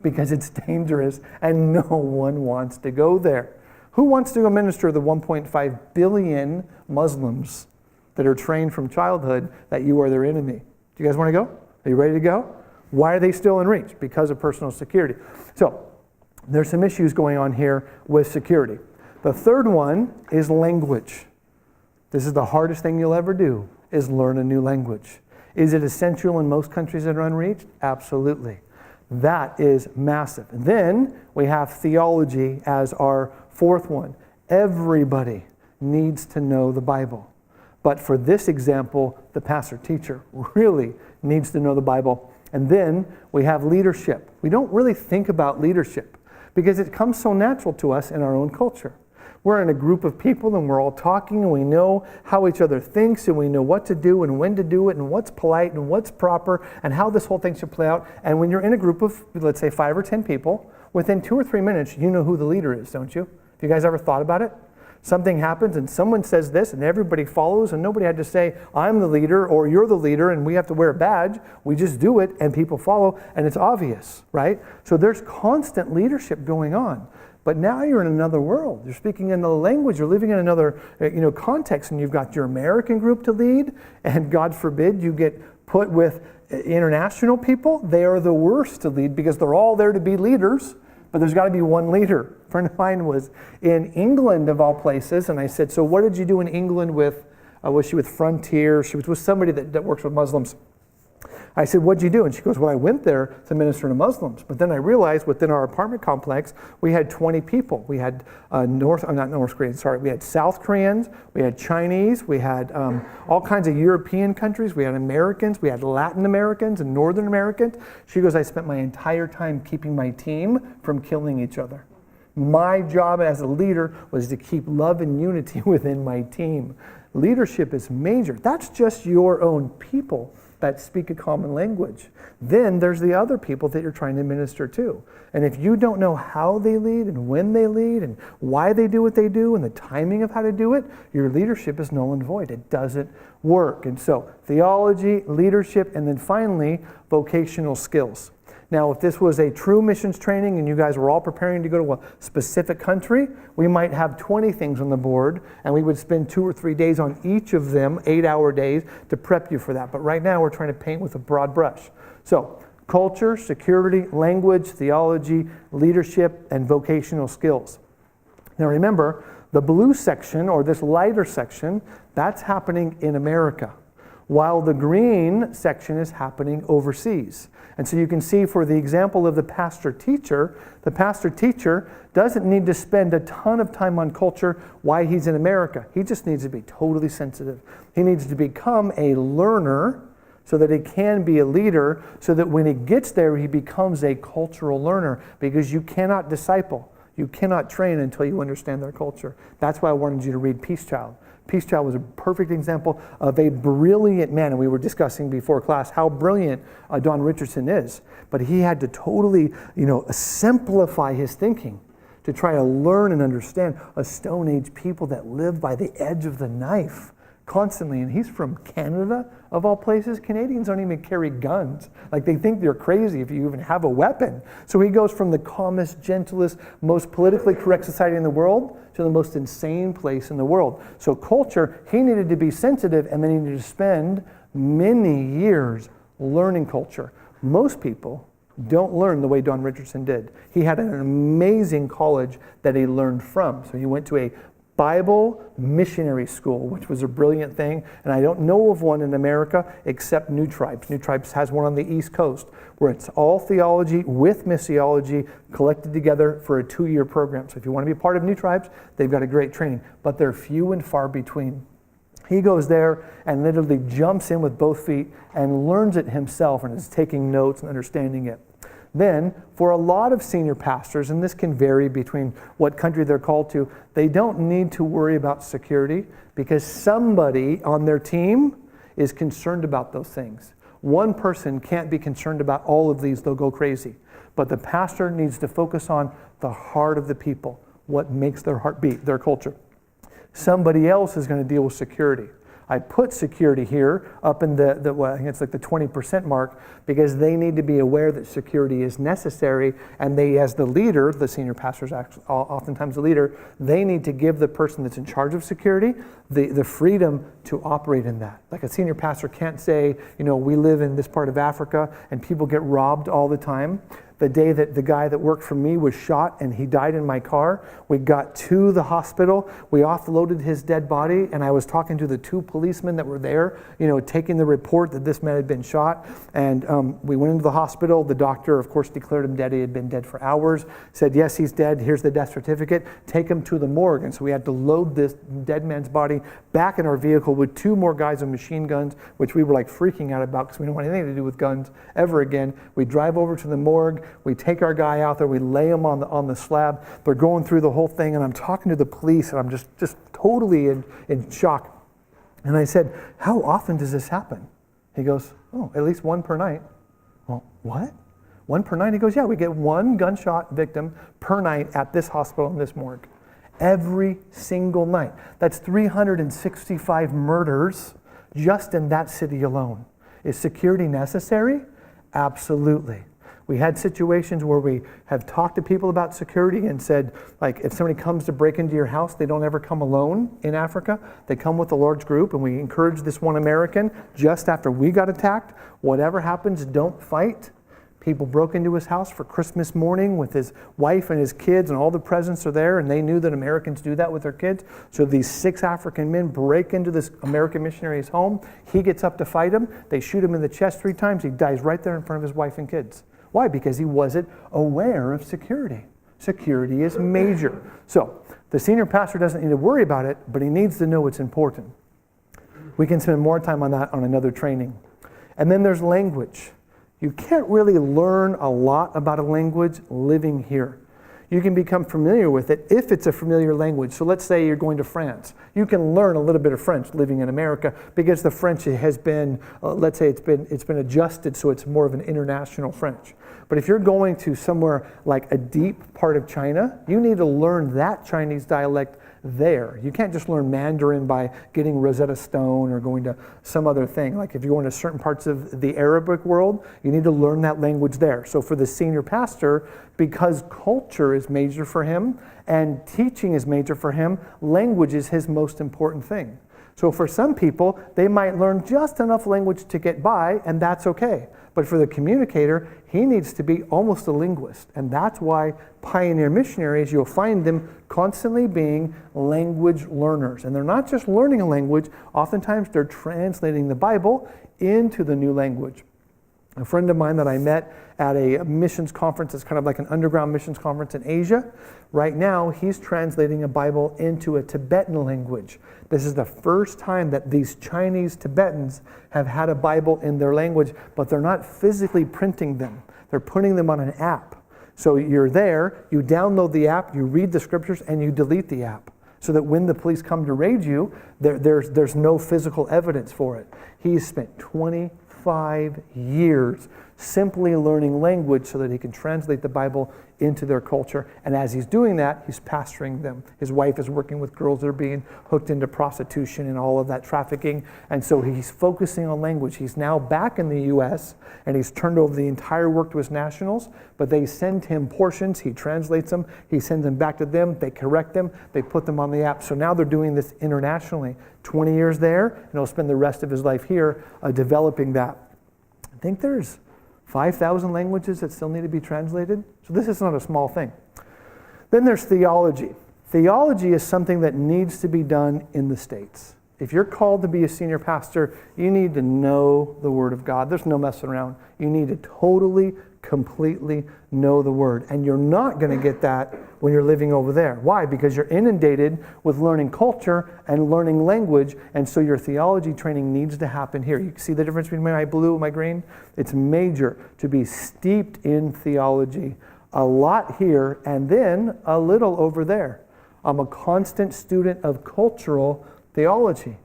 Because it's dangerous and no one wants to go there. Who wants to go minister to the 1.5 billion Muslims that are trained from childhood that you are their enemy? Do you guys want to go? Are you ready to go? Why are they still in reach? Because of personal security. So there's some issues going on here with security. The third one is language. This is the hardest thing you'll ever do, is learn a new language. Is it essential in most countries that are unreached? Absolutely. That is massive. And then we have theology as our fourth one. Everybody needs to know the Bible. But for this example, the pastor-teacher really needs to know the Bible. And then we have leadership. We don't really think about leadership because it comes so natural to us in our own culture. We're in a group of people and we're all talking and we know how each other thinks and we know what to do and when to do it and what's polite and what's proper and how this whole thing should play out. And when you're in a group of, let's say, 5 or 10 people, within 2 or 3 minutes, you know who the leader is, don't you? Have you guys ever thought about it? Something happens and someone says this and everybody follows and nobody had to say, I'm the leader or you're the leader and we have to wear a badge. We just do it and people follow and it's obvious, right? So there's constant leadership going on. But now you're in another world. You're speaking another language. You're living in another context, and you've got your American group to lead, and God forbid you get put with international people. They are the worst to lead because they're all there to be leaders, but there's got to be one leader. A friend of mine was in England, of all places, and I said, so what did you do in England with, was she with Frontier? She was with somebody that works with Muslims. I said, what'd you do? And she goes, well, I went there to minister to Muslims. But then I realized within our apartment complex, we had 20 people. We had we had South Koreans, we had Chinese, we had all kinds of European countries, we had Americans, we had Latin Americans and Northern Americans. She goes, I spent my entire time keeping my team from killing each other. My job as a leader was to keep love and unity within my team. Leadership is major. That's just your own people that speak a common language. Then there's the other people that you're trying to minister to. And if you don't know how they lead and when they lead and why they do what they do and the timing of how to do it, your leadership is null and void. It doesn't work. And so theology, leadership, and then finally, vocational skills. Now, if this was a true missions training and you guys were all preparing to go to a specific country, we might have 20 things on the board and we would spend 2 or 3 days on each of them, 8-hour days, to prep you for that. But right now we're trying to paint with a broad brush. So, culture, security, language, theology, leadership, and vocational skills. Now remember, The blue section, or this lighter section, that's happening in America, while the green section is happening overseas. And so you can see, for the example of the pastor-teacher doesn't need to spend a ton of time on culture while he's in America. He just needs to be totally sensitive. He needs to become a learner so that he can be a leader, so that when he gets there, he becomes a cultural learner, because you cannot disciple. You cannot train until you understand their culture. That's why I wanted you to read Peace Child. Peace Child was a perfect example of a brilliant man, and we were discussing before class how brilliant Don Richardson is. But he had to totally, simplify his thinking to try to learn and understand a Stone Age people that live by the edge of the knife constantly. And he's from Canada, of all places. Canadians don't even carry guns. Like, they think they're crazy if you even have a weapon. So he goes from the calmest, gentlest, most politically correct society in the world to the most insane place in the world. So culture, he needed to be sensitive, and then he needed to spend many years learning culture. Most people don't learn the way Don Richardson did. He had an amazing college that he learned from. So he went to a Bible missionary school, which was a brilliant thing. And I don't know of one in America except New Tribes. New Tribes has one on the East Coast where it's all theology with missiology collected together for a 2-year program. So if you want to be part of New Tribes, they've got a great training, but they're few and far between. He goes there and literally jumps in with both feet and learns it himself and is taking notes and understanding it. Then, for a lot of senior pastors, and this can vary between what country they're called to, they don't need to worry about security because somebody on their team is concerned about those things. One person can't be concerned about all of these, they'll go crazy. But the pastor needs to focus on the heart of the people, what makes their heart beat, their culture. Somebody else is going to deal with security. I put security here up in I think it's like the 20% mark, because they need to be aware that security is necessary, and they, as the leader, the senior pastor is oftentimes the leader, they need to give the person that's in charge of security the freedom to operate in that. Like, a senior pastor can't say, we live in this part of Africa and people get robbed all the time. The day that the guy that worked for me was shot and he died in my car, we got to the hospital, we offloaded his dead body, and I was talking to the 2 policemen that were there, taking the report that this man had been shot. And we went into the hospital. The doctor, of course, declared him dead. He had been dead for hours, said, yes, he's dead. Here's the death certificate. Take him to the morgue. And so we had to load this dead man's body back in our vehicle with 2 more guys with machine guns, which we were like freaking out about because we don't want anything to do with guns ever again. We drive over to the morgue. We take our guy out there, we lay him on the slab. They're going through the whole thing, and I'm talking to the police, and I'm just totally in shock. And I said, how often does this happen? He goes, at least 1 per night. Well, what? 1 per night? He goes, yeah, we get 1 gunshot victim per night at this hospital in this morgue. Every single night. That's 365 murders just in that city alone. Is security necessary? Absolutely. We had situations where we have talked to people about security and said, like, if somebody comes to break into your house, they don't ever come alone in Africa. They come with a large group, and we encourage this one American, just after we got attacked, whatever happens, don't fight. People broke into his house for Christmas morning with his wife and his kids, and all the presents are there, and they knew that Americans do that with their kids. So these 6 African men break into this American missionary's home. He gets up to fight him. They shoot him in the chest 3 times. He dies right there in front of his wife and kids. Why? Because he wasn't aware of security. Security is major. So the senior pastor doesn't need to worry about it, but he needs to know it's important. We can spend more time on that on another training. And then there's language. You can't really learn a lot about a language living here. You can become familiar with it if it's a familiar language. So let's say you're going to France. You can learn a little bit of French living in America because the French has been, let's say it's been adjusted so it's more of an international French. But if you're going to somewhere like a deep part of China, you need to learn that Chinese dialect there. You can't just learn Mandarin by getting Rosetta Stone or going to some other thing. Like if you go into certain parts of the Arabic world, you need to learn that language there. So for the senior pastor, because culture is major for him and teaching is major for him, language is his most important thing. So for some people, they might learn just enough language to get by, and that's okay. But for the communicator, he needs to be almost a linguist. And that's why pioneer missionaries, you'll find them constantly being language learners. And they're not just learning a language, oftentimes they're translating the Bible into the new language. A friend of mine that I met at a missions conference, it's kind of like an underground missions conference in Asia. Right now, he's translating a Bible into a Tibetan language. This is the first time that these Chinese Tibetans have had a Bible in their language, but they're not physically printing them. They're putting them on an app. So you're there, you download the app, you read the scriptures, and you delete the app. So that when the police come to raid you, there's no physical evidence for it. He's spent 25 years simply learning language so that he can translate the Bible into their culture. And as he's doing that, he's pastoring them. His wife is working with girls that are being hooked into prostitution and all of that trafficking. And so he's focusing on language. He's now back in the U.S. and he's turned over the entire work to his nationals, but they send him portions. He translates them. He sends them back to them. They correct them. They put them on the app. So now they're doing this internationally. 20 years there, and he'll spend the rest of his life here developing that. I think there's 5,000 languages that still need to be translated. So this is not a small thing. Then there's theology. Theology is something that needs to be done in the States. If you're called to be a senior pastor, you need to know the Word of God. There's no messing around. You need to totally, completely know the Word. And you're not going to get that when you're living over there. Why? Because you're inundated with learning culture and learning language, and so your theology training needs to happen here. You see the difference between my blue and my green? It's major to be steeped in theology. A lot here, and then a little over there. I'm a constant student of cultural theology.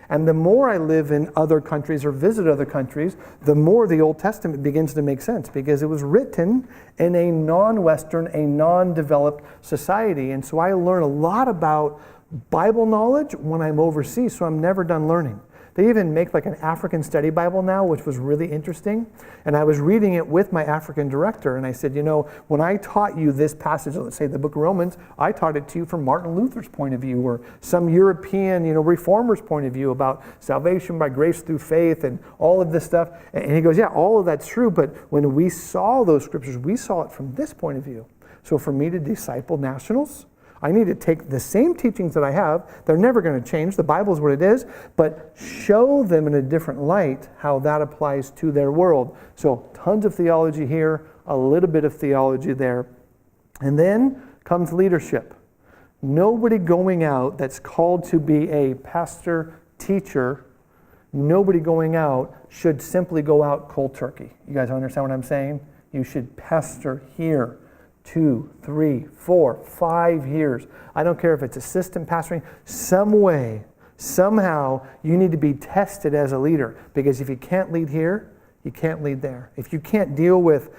And the more I live in other countries or visit other countries, the more the Old Testament begins to make sense because it was written in a non-Western, a non-developed society. And so I learn a lot about Bible knowledge when I'm overseas, so I'm never done learning. They even make like an African study Bible now, which was really interesting. And I was reading it with my African director, and I said, you know, when I taught you this passage, let's say the book of Romans, I taught it to you from Martin Luther's point of view, or some European, reformer's point of view about salvation by grace through faith and all of this stuff. And he goes, yeah, all of that's true, but when we saw those scriptures, we saw it from this point of view. So for me to disciple nationals, I need to take the same teachings that I have. They're never going to change. The Bible is what it is, but show them in a different light how that applies to their world. So tons of theology here, a little bit of theology there. And then comes leadership. Nobody going out that's called to be a pastor, teacher, nobody going out should simply go out cold turkey. You guys understand what I'm saying? You should pastor here. 2, 3, 4, 5 years. I don't care if it's assistant pastoring. Some way, somehow, you need to be tested as a leader. Because if you can't lead here, you can't lead there. If you can't deal with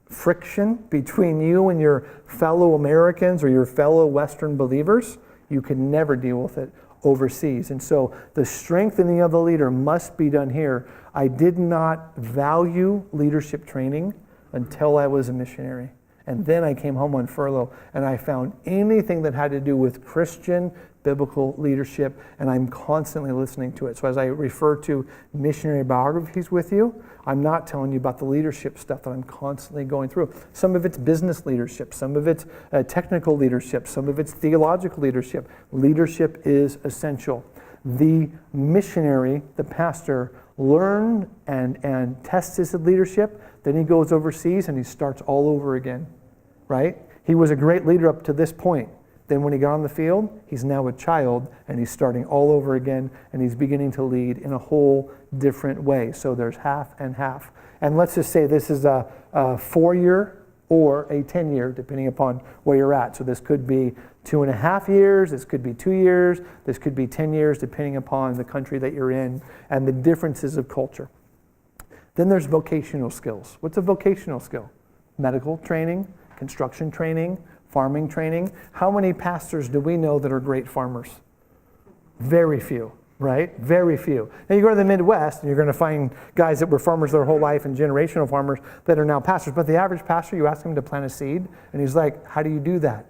friction between you and your fellow Americans or your fellow Western believers, you can never deal with it overseas. And so the strengthening of the leader must be done here. I did not value leadership training until I was a missionary. And then I came home on furlough and I found anything that had to do with Christian biblical leadership, and I'm constantly listening to it. So as I refer to missionary biographies with you, I'm not telling you about the leadership stuff that I'm constantly going through. Some of it's business leadership, some of it's technical leadership, some of it's theological leadership. Leadership is essential. The missionary, the pastor, learn and tests his leadership. Then he goes overseas and he starts all over again, right? He was a great leader up to this point. Then when he got on the field, he's now a child and he's starting all over again and he's beginning to lead in a whole different way. So there's half and half. And let's just say this is a 4-year or a 10-year, depending upon where you're at. So this could be 2.5 years, this could be 2 years, this could be 10 years, depending upon the country that you're in and the differences of culture. Then there's vocational skills. What's a vocational skill? Medical training, construction training, farming training. How many pastors do we know that are great farmers? Very few, right? Very few. Now you go to the Midwest and you're going to find guys that were farmers their whole life and generational farmers that are now pastors. But the average pastor, you ask him to plant a seed and he's like, how do you do that?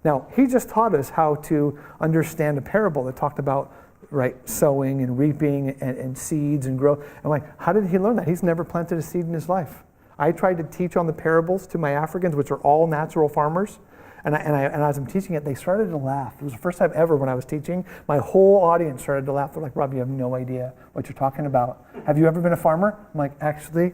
Now, he just taught us how to understand a parable that talked about right? Sowing and reaping and seeds and growth. I'm like, how did he learn that? He's never planted a seed in his life. I tried to teach on the parables to my Africans, which are all natural farmers. And as I'm teaching it, they started to laugh. It was the first time ever when I was teaching. My whole audience started to laugh. They're like, Rob, you have no idea what you're talking about. Have you ever been a farmer? I'm like, actually,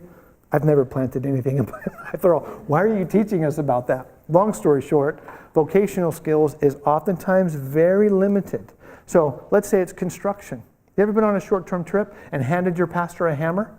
I've never planted anything in my life. They're all, why are you teaching us about that? Long story short, vocational skills is oftentimes very limited. So let's say it's construction. You ever been on a short-term trip and handed your pastor a hammer?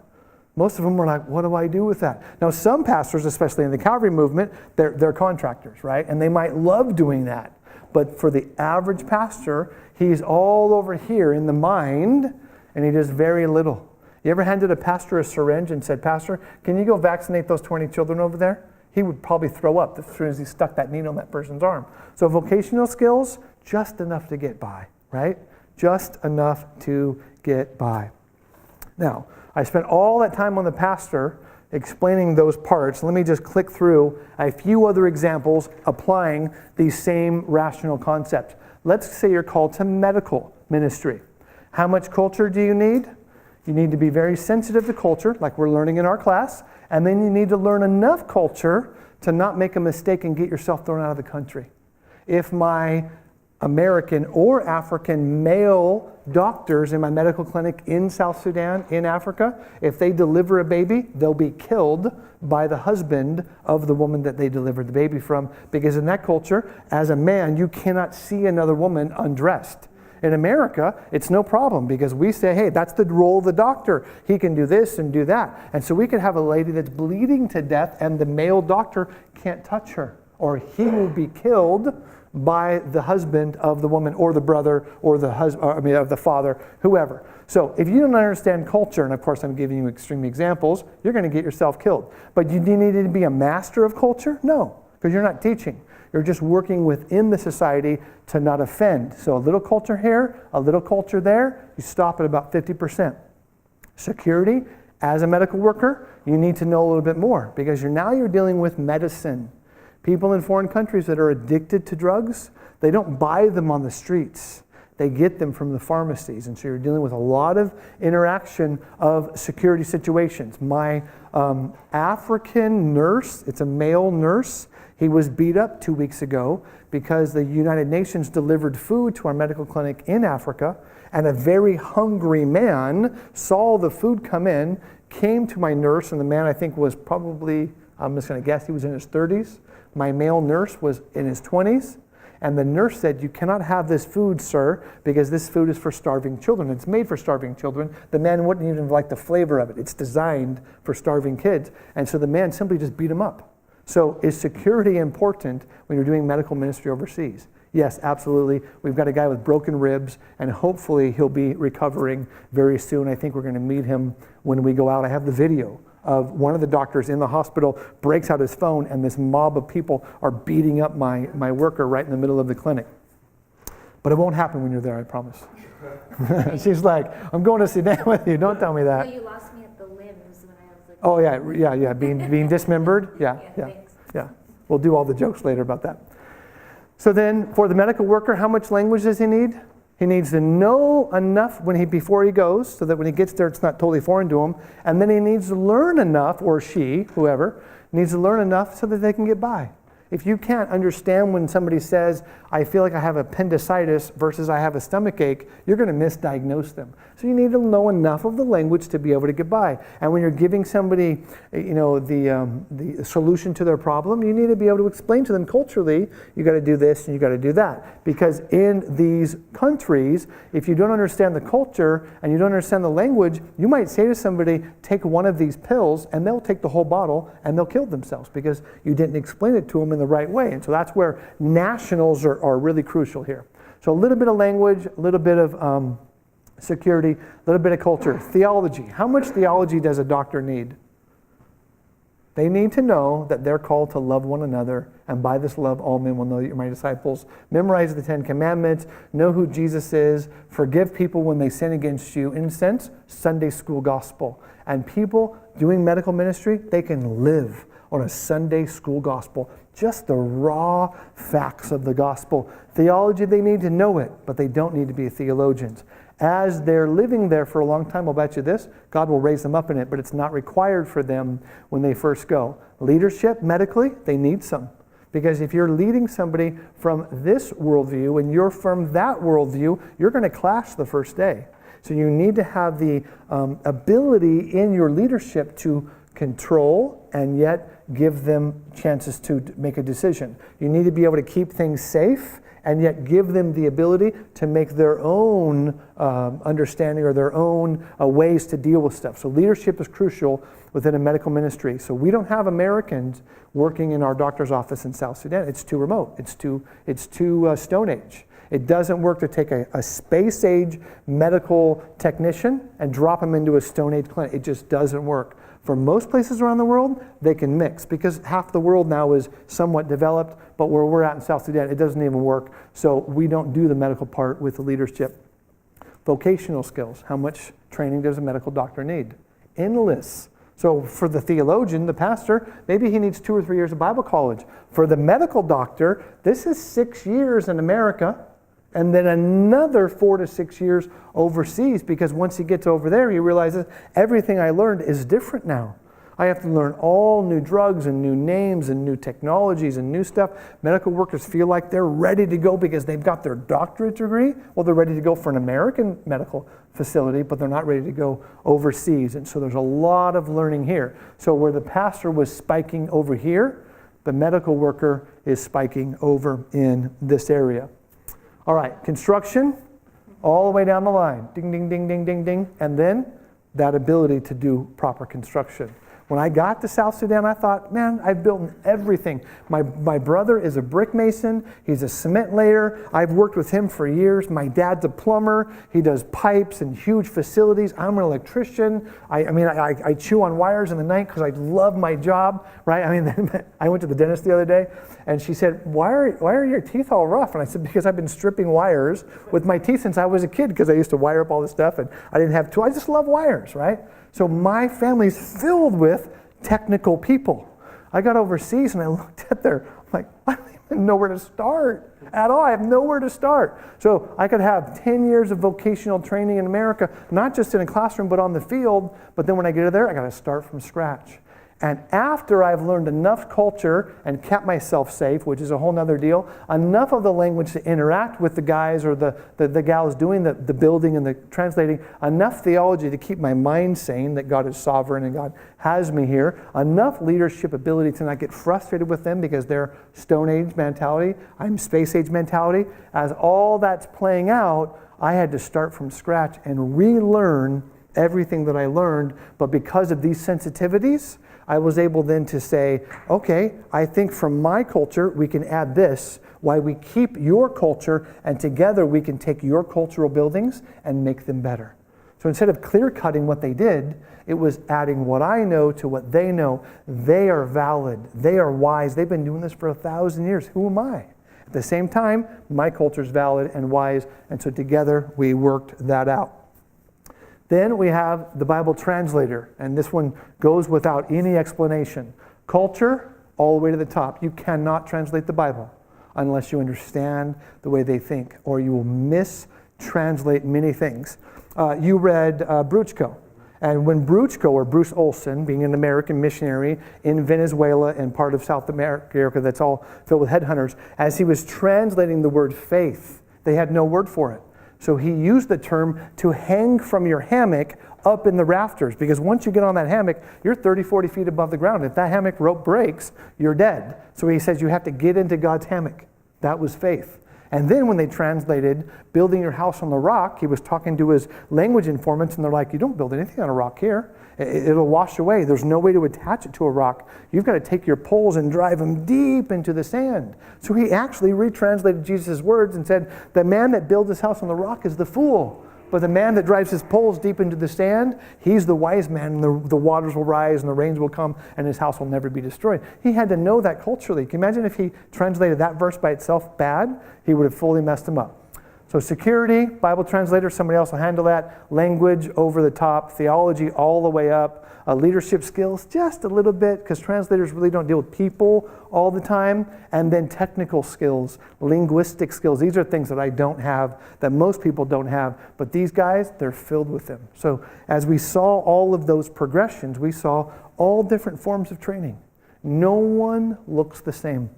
Most of them were like, what do I do with that? Now, some pastors, especially in the Calvary movement, they're contractors, right? And they might love doing that. But for the average pastor, he's all over here in the mind, and he does very little. You ever handed a pastor a syringe and said, Pastor, can you go vaccinate those 20 children over there? He would probably throw up as soon as he stuck that needle in that person's arm. So vocational skills, just enough to get by, right? Just enough to get by. Now, I spent all that time on the pastor explaining those parts. Let me just click through a few other examples applying these same rational concepts. Let's say you're called to medical ministry. How much culture do you need? You need to be very sensitive to culture, like we're learning in our class, and then you need to learn enough culture to not make a mistake and get yourself thrown out of the country. If my American or African male doctors in my medical clinic in South Sudan, in Africa, if they deliver a baby, they'll be killed by the husband of the woman that they delivered the baby from, because in that culture, as a man, you cannot see another woman undressed. In America, it's no problem because we say, hey, that's the role of the doctor. He can do this and do that. And so we could have a lady that's bleeding to death and the male doctor can't touch her, or he will be killed by the husband of the woman or the brother or the of the father, whoever. So if you don't understand culture, and of course I'm giving you extreme examples, you're going to get yourself killed. But do you need to be a master of culture? No, because you're not teaching. You're just working within the society to not offend. So a little culture here, a little culture there, you stop at about 50%. Security, as a medical worker, you need to know a little bit more because you're dealing with medicine. People in foreign countries that are addicted to drugs, they don't buy them on the streets. They get them from the pharmacies. And so you're dealing with a lot of interaction of security situations. My African nurse, it's a male nurse, he was beat up 2 weeks ago because the United Nations delivered food to our medical clinic in Africa, and a very hungry man saw the food come in, came to my nurse, and the man I think was probably, I'm just going to guess, he was in his 30s. My male nurse was in his 20s, and the nurse said, you cannot have this food, sir, because this food is for starving children. It's made for starving children. The man wouldn't even like the flavor of it. It's designed for starving kids. And so the man simply just beat him up. So is security important when you're doing medical ministry overseas? Yes, absolutely. We've got a guy with broken ribs, and hopefully he'll be recovering very soon. I think we're going to meet him when we go out. I have the video of one of the doctors in the hospital breaks out his phone, and this mob of people are beating up my worker right in the middle of the clinic. But it won't happen when you're there, I promise. She's like, I'm going to Sudan with you. Don't tell me that. No, you lost me at the limbs when I was like... Oh, yeah. Being dismembered. Yeah. We'll do all the jokes later about that. So then, for the medical worker, how much language does he need? He needs to know enough before he goes, so that when he gets there, it's not totally foreign to him. And then he needs to learn enough, or she, whoever, needs to learn enough so that they can get by. If you can't understand when somebody says, I feel like I have appendicitis versus I have a stomach ache, you're going to misdiagnose them. So you need to know enough of the language to be able to get by. And when you're giving somebody, the solution to their problem, you need to be able to explain to them culturally, you got to do this and you got to do that. Because in these countries, if you don't understand the culture and you don't understand the language, you might say to somebody, take one of these pills, and they'll take the whole bottle and they'll kill themselves because you didn't explain it to them in the right way. And so that's where nationals are really crucial here. So a little bit of language, a little bit of security, a little bit of culture. Theology. How much theology does a doctor need? They need to know that they're called to love one another, and by this love all men will know that you're my disciples. Memorize the 10 Commandments, know who Jesus is, forgive people when they sin against you. In a sense, Sunday school gospel. And people doing medical ministry, they can live on a Sunday school gospel. Just the raw facts of the gospel. Theology, they need to know it, but they don't need to be theologians. As they're living there for a long time, I'll bet you this, God will raise them up in it, but it's not required for them when they first go. Leadership, medically, they need some. Because if you're leading somebody from this worldview and you're from that worldview, you're going to clash the first day. So you need to have the ability in your leadership to control and yet give them chances to make a decision. You need to be able to keep things safe and yet give them the ability to make their own understanding or their own ways to deal with stuff. So leadership is crucial within a medical ministry. So we don't have Americans working in our doctor's office in South Sudan. It's too remote. It's too Stone Age. It doesn't work to take a space age medical technician and drop them into a Stone Age clinic. It just doesn't work. For most places around the world, they can mix because half the world now is somewhat developed, but where we're at in South Sudan, it doesn't even work. So we don't do the medical part with the leadership. Vocational skills. How much training does a medical doctor need? Endless. So for the theologian, the pastor, maybe he needs 2 or 3 years of Bible college. For the medical doctor, this is 6 years in America, and then another 4 to 6 years overseas, because once he gets over there, he realizes everything I learned is different now. I have to learn all new drugs and new names and new technologies and new stuff. Medical workers feel like they're ready to go because they've got their doctorate degree. Well, they're ready to go for an American medical facility, but they're not ready to go overseas. And so there's a lot of learning here. So where the pastor was spiking over here, the medical worker is spiking over in this area. All right, construction, all the way down the line. Ding, ding, ding, ding, ding, ding. And then that ability to do proper construction. When I got to South Sudan, I thought, man, I've built everything. My brother is a brick mason. He's a cement layer. I've worked with him for years. My dad's a plumber. He does pipes and huge facilities. I'm an electrician. I chew on wires in the night because I love my job, right? I went to the dentist the other day, and she said, why are your teeth all rough? And I said, because I've been stripping wires with my teeth since I was a kid, because I used to wire up all this stuff, and I didn't have to. I just love wires, right? So my family's filled with technical people. I got overseas and I looked at I'm like, I don't even know where to start at all. I have nowhere to start. So I could have 10 years of vocational training in America, not just in a classroom, but on the field. But then when I get there, I got to start from scratch. And after I've learned enough culture and kept myself safe, which is a whole nother deal, enough of the language to interact with the guys or the gals doing the building and the translating, enough theology to keep my mind sane that God is sovereign and God has me here, enough leadership ability to not get frustrated with them because they're Stone Age mentality, I'm Space Age mentality. As all that's playing out, I had to start from scratch and relearn everything that I learned, but because of these sensitivities, I was able then to say, okay, I think from my culture, we can add this, why we keep your culture, and together we can take your cultural buildings and make them better. So instead of clear-cutting what they did, it was adding what I know to what they know. They are valid. They are wise. They've been doing this for 1,000 years. Who am I? At the same time, my culture is valid and wise, and so together we worked that out. Then we have the Bible translator, and this one goes without any explanation. Culture, all the way to the top. You cannot translate the Bible unless you understand the way they think, or you will mistranslate many things. You read Bruchko, and when Bruchko, or Bruce Olson, being an American missionary in Venezuela and part of South America that's all filled with headhunters, as he was translating the word faith, they had no word for it. So he used the term to hang from your hammock up in the rafters, because once you get on that hammock, you're 30, 40 feet above the ground. If that hammock rope breaks, you're dead. So he says you have to get into God's hammock. That was faith. And then when they translated building your house on the rock, he was talking to his language informants, and they're like, you don't build anything on a rock here. It'll wash away. There's no way to attach it to a rock. You've got to take your poles and drive them deep into the sand. So he actually retranslated Jesus' words and said, the man that builds his house on the rock is the fool. But the man that drives his poles deep into the sand, he's the wise man, and the waters will rise and the rains will come and his house will never be destroyed. He had to know that culturally. Can you imagine if he translated that verse by itself bad? He would have fully messed him up. So security, Bible translator, somebody else will handle that. Language over the top, theology all the way up. Leadership skills, just a little bit, because translators really don't deal with people all the time. And then technical skills, linguistic skills. These are things that I don't have, that most people don't have. But these guys, they're filled with them. So as we saw all of those progressions, we saw all different forms of training. No one looks the same.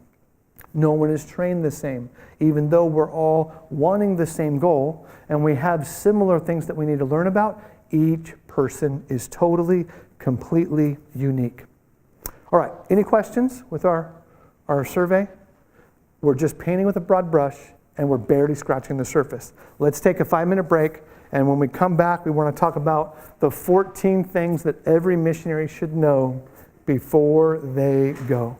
No one is trained the same, even though we're all wanting the same goal and we have similar things that we need to learn about. Each person is totally, completely unique. All right, any questions with our survey? We're just painting with a broad brush and we're barely scratching the surface. Let's take a 5-minute break, and when we come back, we want to talk about the 14 things that every missionary should know before they go.